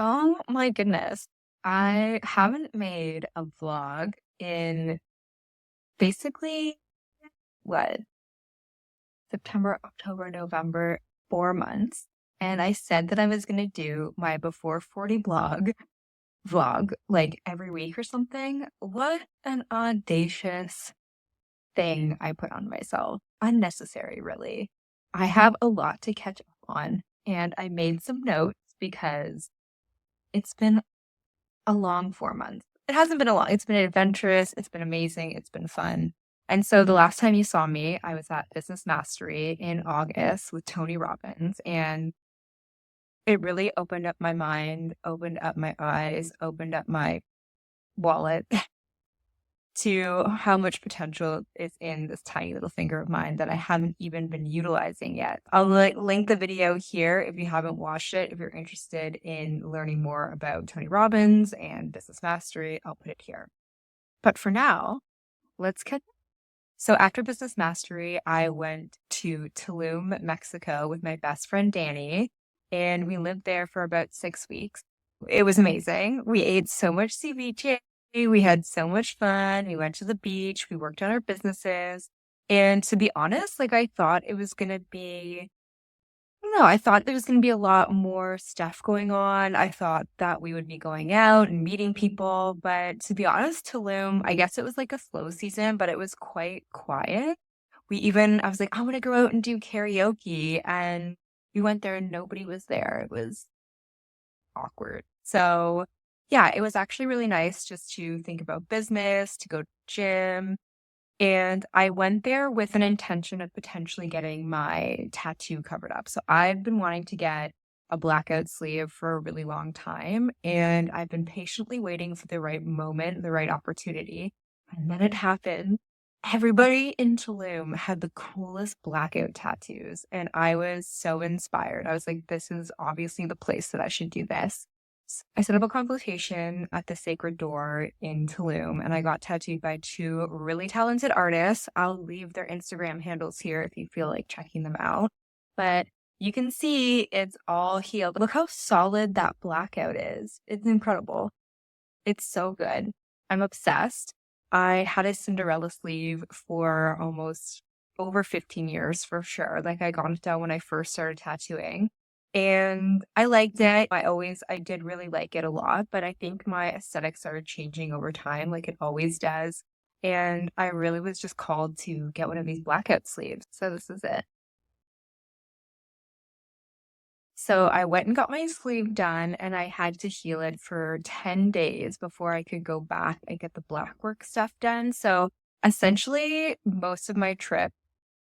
Oh my goodness. I haven't made a vlog in basically what? September, October, November, 4 months. And I said that I was gonna do my before 40 vlog like every week or something. What an audacious thing I put on myself. Unnecessary, really. I have a lot to catch up on, and I made some notes because it's been a long 4 months. It hasn't been a long it's been adventurous, it's been amazing, it's been fun. And so the last time you saw me, I was at Business Mastery in August with Tony Robbins, and it really opened up my mind, opened up my eyes, opened up my wallet to how much potential is in this tiny little finger of mine that I haven't even been utilizing yet. I'll link the video here if you haven't watched it. If you're interested in learning more about Tony Robbins and Business Mastery, I'll put it here. But for now, let's get. So after Business Mastery, I went to Tulum, Mexico with my best friend Danny, and we lived there for about 6 weeks. It was amazing. We ate so much ceviche. We had so much fun. We went to the beach. We worked on our businesses. And to be honest, like I thought it was going to be, I don't know, I thought there was going to be a lot more stuff going on. I thought that we would be going out and meeting people. But to be honest, Tulum, I guess it was like a slow season, but it was quite quiet. I was like, I want to go out and do karaoke. And we went there and nobody was there. It was awkward. So yeah, it was actually really nice just to think about business, to go to gym. And I went there with an intention of potentially getting my tattoo covered up. So I've been wanting to get a blackout sleeve for a really long time, and I've been patiently waiting for the right moment, the right opportunity. And then it happened. Everybody in Tulum had the coolest blackout tattoos, and I was so inspired. I was like, this is obviously the place that I should do this. I set up a consultation at the Sacred Door in Tulum, and I got tattooed by two really talented artists. I'll leave their Instagram handles here if you feel like checking them out. But you can see it's all healed. Look how solid that blackout is. It's incredible. It's so good. I'm obsessed. I had a Cinderella sleeve for almost over 15 years for sure. Like I got it done when I first started tattooing. And I liked it. I did really like it a lot, but I think my aesthetic started changing over time, like it always does. And I really was just called to get one of these blackout sleeves. So this is it. So I went and got my sleeve done, and I had to heal it for 10 days before I could go back and get the black work stuff done. So essentially, most of my trip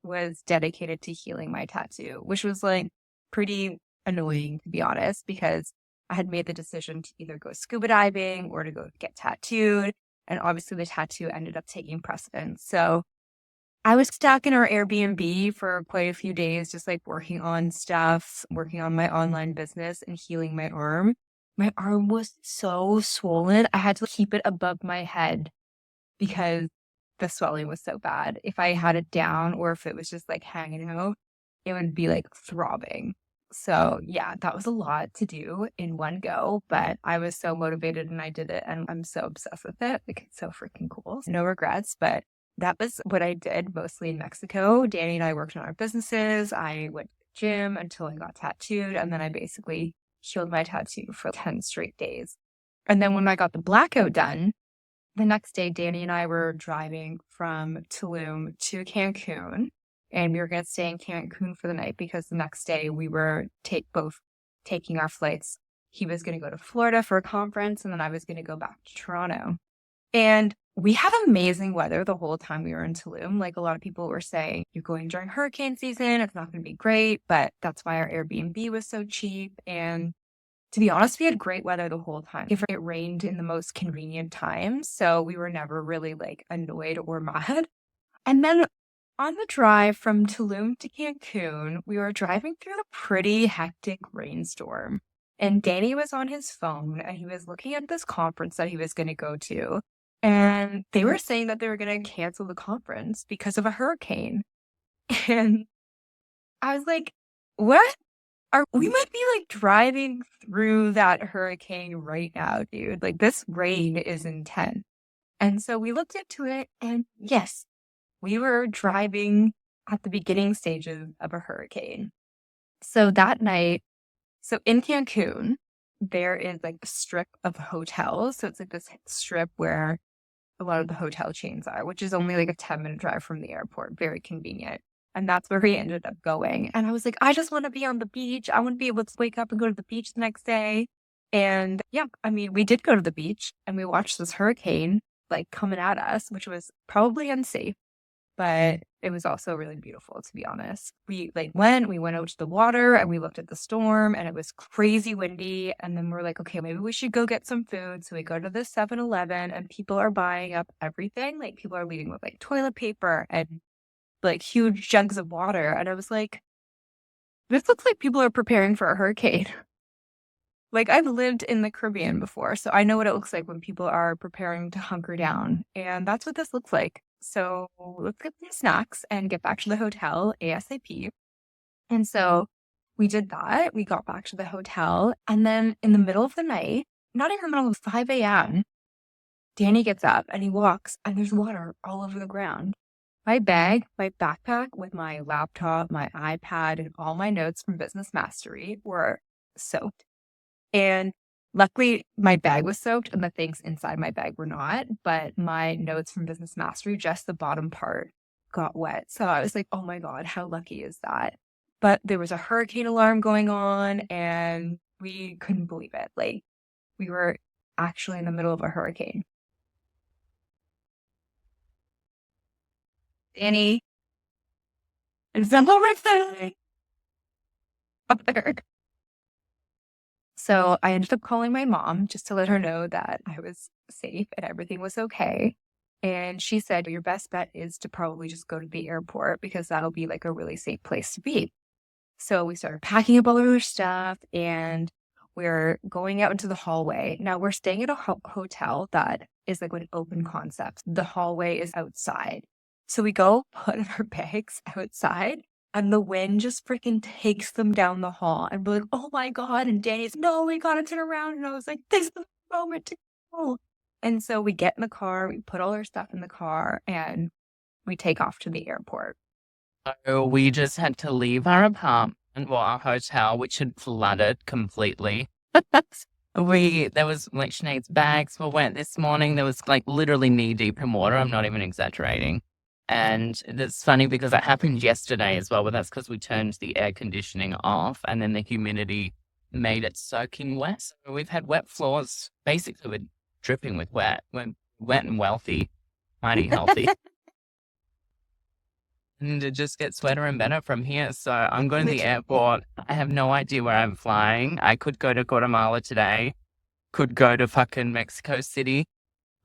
was dedicated to healing my tattoo, which was like pretty annoying, to be honest, because I had made the decision to either go scuba diving or to go get tattooed. And obviously, the tattoo ended up taking precedence. So I was stuck in our Airbnb for quite a few days, just like working on stuff, working on my online business and healing my arm. My arm was so swollen. I had to keep it above my head because the swelling was so bad. If I had it down or if it was just like hanging out, it would be like throbbing. So yeah, that was a lot to do in one go, but I was so motivated and I did it and I'm so obsessed with it. Like it's so freaking cool. No regrets, but that was what I did mostly in Mexico. Danny and I worked on our businesses. I went to the gym until I got tattooed, and then I basically healed my tattoo for 10 straight days. And then when I got the blackout done, the next day, Danny and I were driving from Tulum to Cancun, and we were going to stay in Cancun for the night because the next day we were both taking our flights. He was going to go to Florida for a conference, and then I was going to go back to Toronto. And we had amazing weather the whole time we were in Tulum. Like a lot of people were saying, you're going during hurricane season, it's not going to be great, but that's why our Airbnb was so cheap. And to be honest, we had great weather the whole time. It rained in the most convenient times, so we were never really like annoyed or mad. And then on the drive from Tulum to Cancun, we were driving through a pretty hectic rainstorm. And Danny was on his phone and he was looking at this conference that he was going to go to. And they were saying that they were going to cancel the conference because of a hurricane. And I was like, what? We might be like driving through that hurricane right now, dude. Like this rain is intense. And so we looked into it, and yes, we were driving at the beginning stages of a hurricane. So that night, so in Cancun, there is like a strip of hotels. So it's like this strip where a lot of the hotel chains are, which is only like a 10-minute drive from the airport. Very convenient. And that's where we ended up going. And I was like, I just want to be on the beach. I want to be able to wake up and go to the beach the next day. And yeah, I mean, we did go to the beach and we watched this hurricane like coming at us, which was probably unsafe, but it was also really beautiful, to be honest. We went out to the water and we looked at the storm and it was crazy windy. And then we're like, okay, maybe we should go get some food. So we go to the 7-Eleven and people are buying up everything. Like people are leaving with like toilet paper and like huge jugs of water. And I was like, this looks like people are preparing for a hurricane. Like I've lived in the Caribbean before, so I know what it looks like when people are preparing to hunker down. And that's what this looks like. So let's get some snacks and get back to the hotel ASAP. And so we did that. We got back to the hotel. And then in the middle of the night, not even in the middle of 5 a.m., Danny gets up and he walks and there's water all over the ground. My bag, my backpack with my laptop, my iPad, and all my notes from Business Mastery were soaked. And luckily, my bag was soaked and the things inside my bag were not. But my notes from Business Mastery, just the bottom part, got wet. So I was like, oh my God, how lucky is that? But there was a hurricane alarm going on and we couldn't believe it. Like, we were actually in the middle of a hurricane. Danny, is that right up there? So I ended up calling my mom just to let her know that I was safe and everything was okay. And she said, your best bet is to probably just go to the airport because that'll be like a really safe place to be. So we started packing up all of our stuff and we're going out into the hallway. Now we're staying at a hotel that is like an open concept. The hallway is outside. So we go put our bags outside and the wind just freaking takes them down the hall. And we're like, oh my God. And Danny's, no, we gotta turn around. And I was like, this is the moment to go. And so we get in the car, we put all our stuff in the car, and we take off to the airport. So we just had to leave our apartment, well, our hotel, which had flooded completely. There was like Sinead's bags were wet this morning. There was like literally knee deep in water. I'm not even exaggerating. And it's funny because it happened yesterday as well, but that's because we turned the air conditioning off and then the humidity made it soaking wet. So we've had wet floors. Basically, we're dripping with wet. We're wet and wealthy, mighty healthy. And it just gets wetter and better from here. So I'm going to the airport. I have no idea where I'm flying. I could go to Guatemala today. Could go to fucking Mexico City.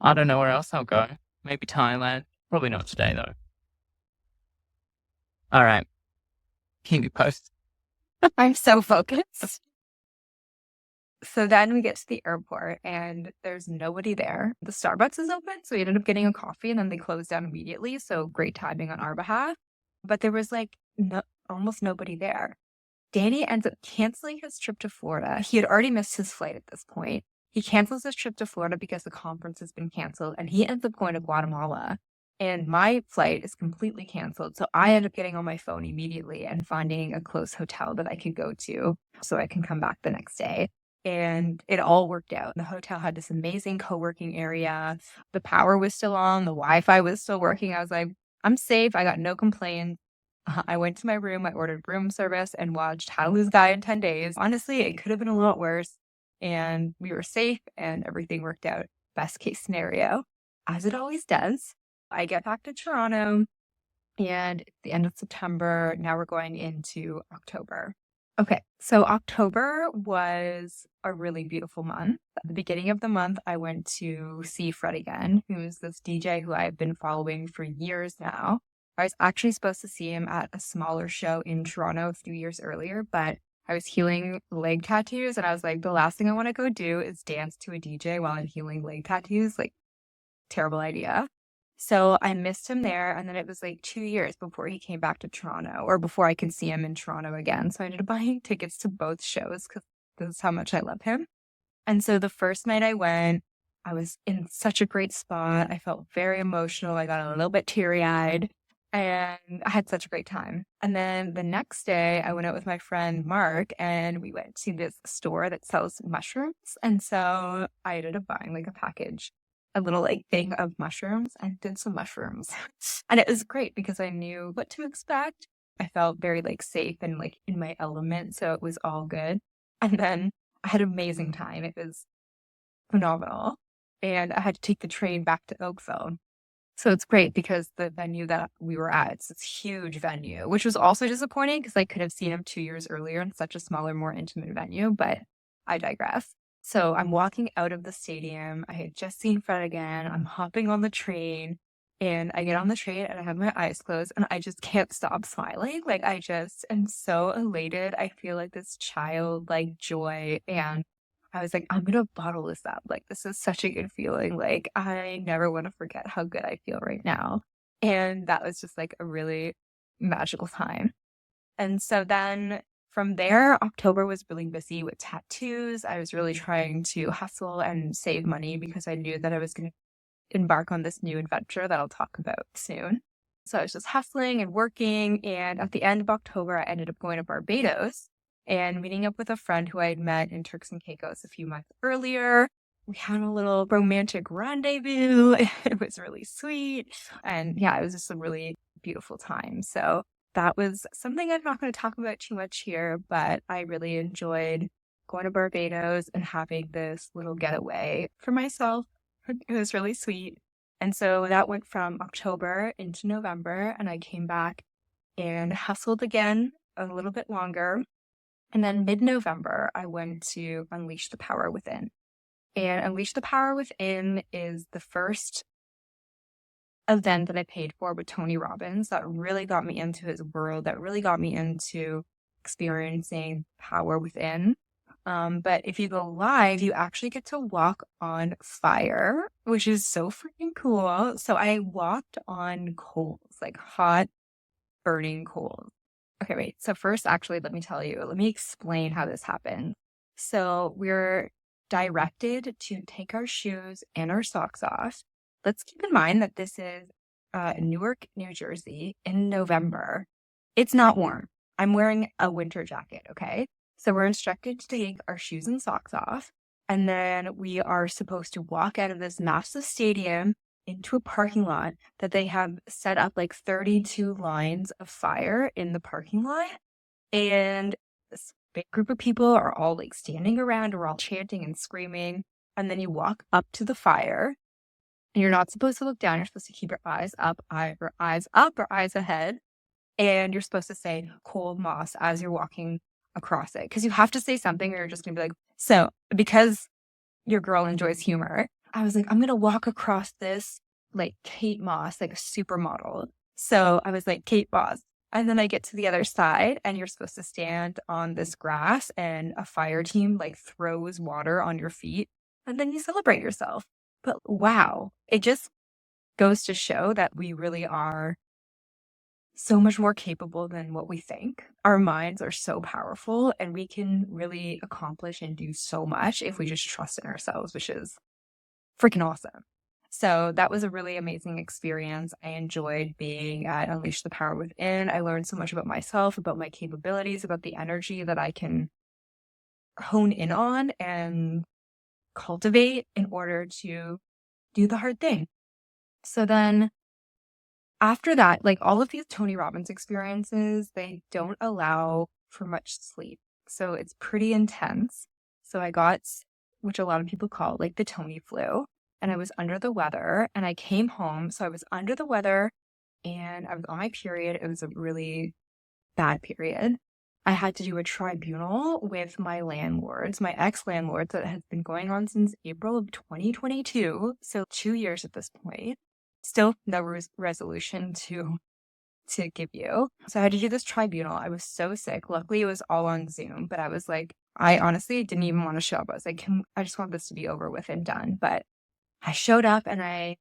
I don't know where else I'll go. Maybe Thailand. Probably not today, though. All right. Keep me posted. I'm so focused. So then we get to the airport and there's nobody there. The Starbucks is open, so we ended up getting a coffee and then they closed down immediately. So great timing on our behalf. But there was like almost nobody there. Danny ends up canceling his trip to Florida. He had already missed his flight at this point. He cancels his trip to Florida because the conference has been canceled and he ends up going to Guatemala. And my flight is completely canceled. So I end up getting on my phone immediately and finding a close hotel that I could go to so I can come back the next day. And it all worked out. The hotel had this amazing co-working area. The power was still on. The Wi-Fi was still working. I was like, I'm safe. I got no complaints. I went to my room. I ordered room service and watched How to Lose a Guy in 10 Days. Honestly, it could have been a lot worse. And we were safe and everything worked out. Best case scenario, as it always does. I get back to Toronto and at the end of September, now we're going into October. Okay, so October was a really beautiful month. At the beginning of the month, I went to see Fred again, who is this DJ who I've been following for years now. I was actually supposed to see him at a smaller show in Toronto a few years earlier, but I was healing leg tattoos and I was like, the last thing I want to go do is dance to a DJ while I'm healing leg tattoos. Like, terrible idea. So I missed him there, and then it was like 2 years before he came back to Toronto, or before I could see him in Toronto again. So I ended up buying tickets to both shows because this is how much I love him. And so the first night I went, I was in such a great spot. I felt very emotional. I got a little bit teary-eyed, and I had such a great time. And then the next day, I went out with my friend Mark, and we went to this store that sells mushrooms. And so I ended up buying like a package, a little like thing of mushrooms, and did some mushrooms. And it was great because I knew what to expect. I felt very like safe and like in my element, so it was all good. And then I had an amazing time. It was phenomenal. And I had to take the train back to Oakville. So it's great because the venue that we were at, it's this huge venue, which was also disappointing because I could have seen him 2 years earlier in such a smaller, more intimate venue, but I digress. So I'm walking out of the stadium. I had just seen Fred again. I'm hopping on the train, and I get on the train and I have my eyes closed and I just can't stop smiling. Like, I just am so elated. I feel like this childlike joy, and I was like, I'm gonna bottle this up. Like, this is such a good feeling. Like, I never want to forget how good I feel right now. And that was just like a really magical time. And so then from there, October was really busy with tattoos. I was really trying to hustle and save money because I knew that I was going to embark on this new adventure that I'll talk about soon. So I was just hustling and working. And at the end of October, I ended up going to Barbados and meeting up with a friend who I had met in Turks and Caicos a few months earlier. We had a little romantic rendezvous. It was really sweet. And yeah, it was just a really beautiful time. So that was something I'm not going to talk about too much here, but I really enjoyed going to Barbados and having this little getaway for myself. It was really sweet. And so that went from October into November, and I came back and hustled again a little bit longer. And then mid-November, I went to Unleash the Power Within. And Unleash the Power Within is the first event that I paid for with Tony Robbins that really got me into his world, that really got me into experiencing power within. But if you go live, you actually get to walk on fire, which is so freaking cool. So I walked on coals, like hot, burning coals. Okay, wait. So first, actually, let me explain how this happened. So we're directed to take our shoes and our socks off. Let's keep in mind that this is Newark, New Jersey in November. It's not warm. I'm wearing a winter jacket, okay? So we're instructed to take our shoes and socks off, and then we are supposed to walk out of this massive stadium into a parking lot that they have set up like 32 lines of fire in the parking lot. And this big group of people are all like standing around, we're all chanting and screaming. And then you walk up to the fire, and you're not supposed to look down. You're supposed to keep your eyes up, either eyes up or eyes ahead. And you're supposed to say cold moss as you're walking across it. Because you have to say something or you're just going to be like, so because your girl enjoys humor, I was like, I'm going to walk across this like Kate Moss, like a supermodel. So I was like, Kate Moss. And then I get to the other side, and you're supposed to stand on this grass, and a fire team like throws water on your feet, and then you celebrate yourself. But wow, it just goes to show that we really are so much more capable than what we think. Our minds are so powerful, and we can really accomplish and do so much if we just trust in ourselves, which is freaking awesome. So that was a really amazing experience. I enjoyed being at Unleash the Power Within. I learned so much about myself, about my capabilities, about the energy that I can hone in on and cultivate in order to do the hard thing. So then after that, like all of these Tony Robbins experiences, they don't allow for much sleep. So it's pretty intense. So I got, which a lot of people call like the Tony flu, and I was under the weather, and I came home. So I was under the weather and I was on my period. It was a really bad period. I had to do a tribunal with my landlords, my ex-landlords, that has been going on since April of 2022. So 2 years at this point. Still no resolution to give you. So I had to do this tribunal. I was so sick. Luckily, it was all on Zoom, but I was like, I honestly didn't even want to show up. I was like, I just want this to be over with and done. But I showed up, and I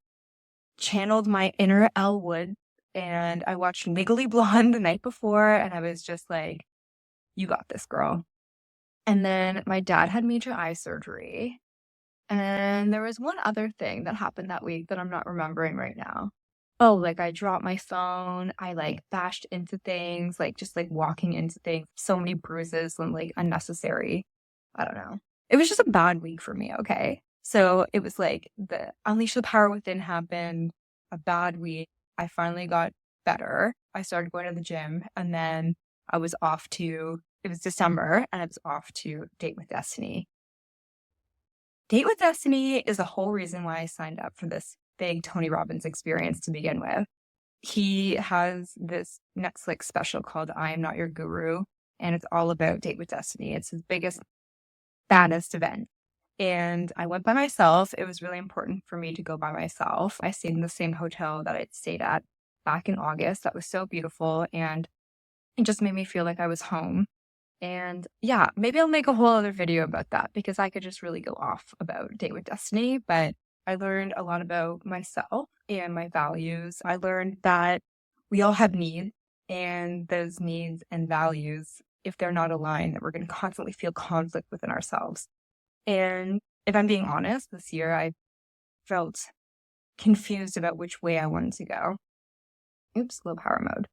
channeled my inner Elle Wood, and I watched Legally Blonde the night before, and I was just like, you got this, girl. And then my dad had major eye surgery. And there was one other thing that happened that week that I'm not remembering right now. Oh, like I dropped my phone. I like bashed into things, like just like walking into things. So many bruises and like unnecessary. I don't know. It was just a bad week for me, okay? So it was like the Unleash the Power Within happened, a bad week. I finally got better. I started going to the gym, and then I was off to, it was December, and I was off to Date with Destiny. Date with Destiny is the whole reason why I signed up for this big Tony Robbins experience to begin with. He has this Netflix special called I Am Not Your Guru, and it's all about Date with Destiny. It's his biggest, baddest event. And I went by myself. It was really important for me to go by myself. I stayed in the same hotel that I'd stayed at back in August. That was so beautiful, and it just made me feel like I was home. And yeah, maybe I'll make a whole other video about that, because I could just really go off about Date with Destiny. But I learned a lot about myself and my values. I learned that we all have needs, and those needs and values, if they're not aligned, that we're going to constantly feel conflict within ourselves. And if I'm being honest, this year I felt confused about which way I wanted to go. Oops, low power mode.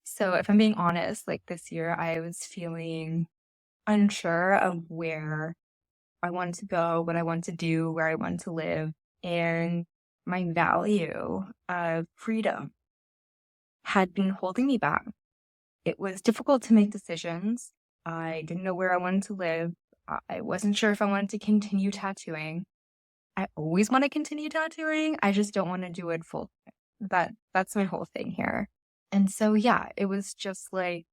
So if I'm being honest, like this year I was feeling unsure of where I wanted to go, what I wanted to do, where I wanted to live, and my value of freedom had been holding me back. It was difficult to make decisions. I didn't know where I wanted to live. I wasn't sure if I wanted to continue tattooing. I always want to continue tattooing. I just don't want to do it full time. That's my whole thing here. And so, yeah, it was just like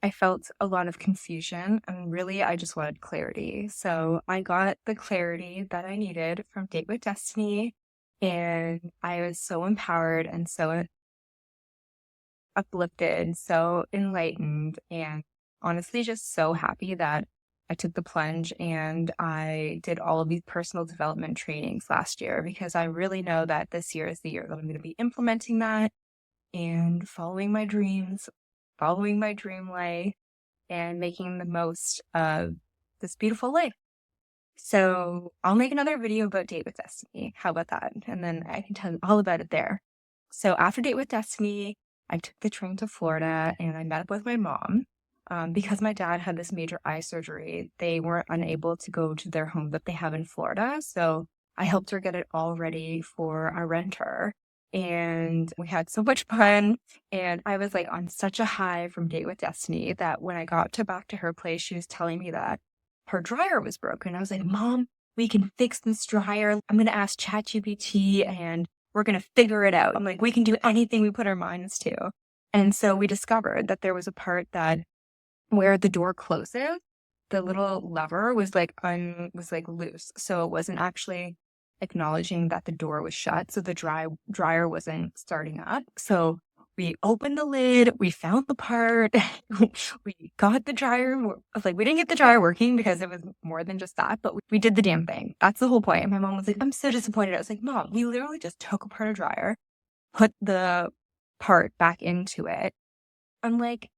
I felt a lot of confusion, and really I just wanted clarity. So I got the clarity that I needed from Date with Destiny, and I was so empowered and so uplifted, so enlightened, and honestly just so happy that I took the plunge and I did all of these personal development trainings last year, because I really know that this year is the year that I'm going to be implementing that and following my dreams, following my dream life, and making the most of this beautiful life. So I'll make another video about Date with Destiny. How about that? And then I can tell you all about it there. So after Date with Destiny, I took the train to Florida, and I met up with my mom. Because my dad had this major eye surgery, they weren't unable to go to their home that they have in Florida. So I helped her get it all ready for our renter. And we had so much fun. And I was like on such a high from Date with Destiny that when I got back to her place, she was telling me that her dryer was broken. I was like, Mom, we can fix this dryer. I'm going to ask ChatGPT and we're going to figure it out. I'm like, we can do anything we put our minds to. And so we discovered that there was a part that where the door closes, the little lever was like loose. So it wasn't actually acknowledging that the door was shut. So the dryer wasn't starting up. So we opened the lid, we found the part, we got the dryer. Like, we didn't get the dryer working because it was more than just that, but we did the damn thing. That's the whole point. And my mom was like, I'm so disappointed. I was like, Mom, we literally just took apart a dryer, put the part back into it. I'm like,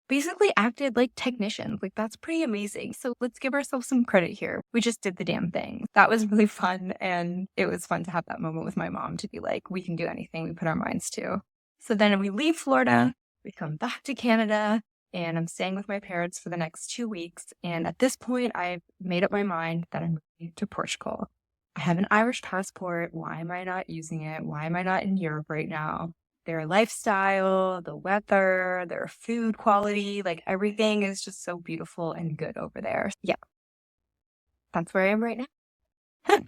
basically acted like technicians. Like, that's pretty amazing. So let's give ourselves some credit here. We just did the damn thing. That was really fun. And it was fun to have that moment with my mom to be like, we can do anything we put our minds to. So then we leave Florida, we come back to Canada, and I'm staying with my parents for the next 2 weeks. And at this point, I've made up my mind that I'm moving to Portugal. I have an Irish passport. Why am I not using it? Why am I not in Europe right now? Their lifestyle, the weather, their food quality, like everything is just so beautiful and good over there. Yeah, that's where I am right now.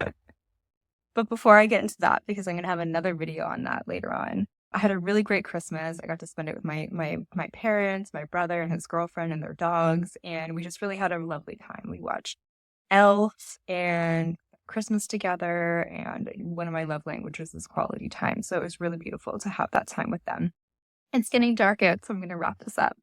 But before I get into that, because I'm going to have another video on that later on, I had a really great Christmas. I got to spend it with my parents, my brother and his girlfriend and their dogs, and we just really had a lovely time. We watched Elf and Christmas together, and one of my love languages is quality time. So it was really beautiful to have that time with them. It's getting dark out, so I'm going to wrap this up.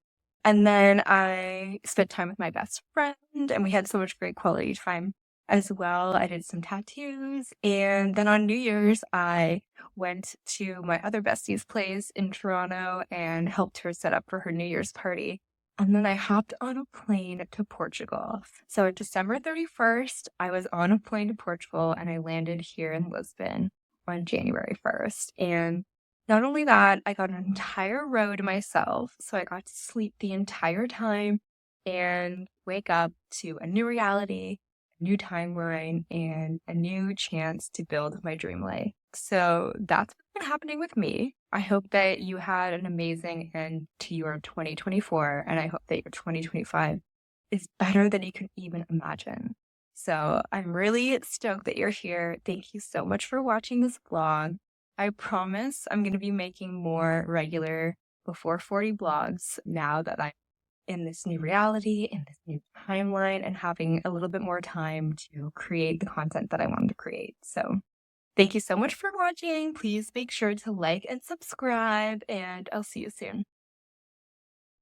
And then I spent time with my best friend, and we had so much great quality time. as well. I did some tattoos. And then on New Year's, I went to my other bestie's place in Toronto and helped her set up for her New Year's party. And then I hopped on a plane to Portugal. So on December 31st, I was on a plane to Portugal and I landed here in Lisbon on January 1st. And not only that, I got an entire row to myself. So I got to sleep the entire time and wake up to a new reality, a new timeline, and a new chance to build my dream life. So that's what's been happening with me. I hope that you had an amazing end to your 2024, and I hope that your 2025 is better than you could even imagine. So I'm really stoked that you're here. Thank you so much for watching this vlog. I promise I'm going to be making more regular before 40 vlogs now that I'm in this new reality, in this new timeline, and having a little bit more time to create the content that I wanted to create. So thank you so much for watching. Please make sure to like and subscribe, and I'll see you soon.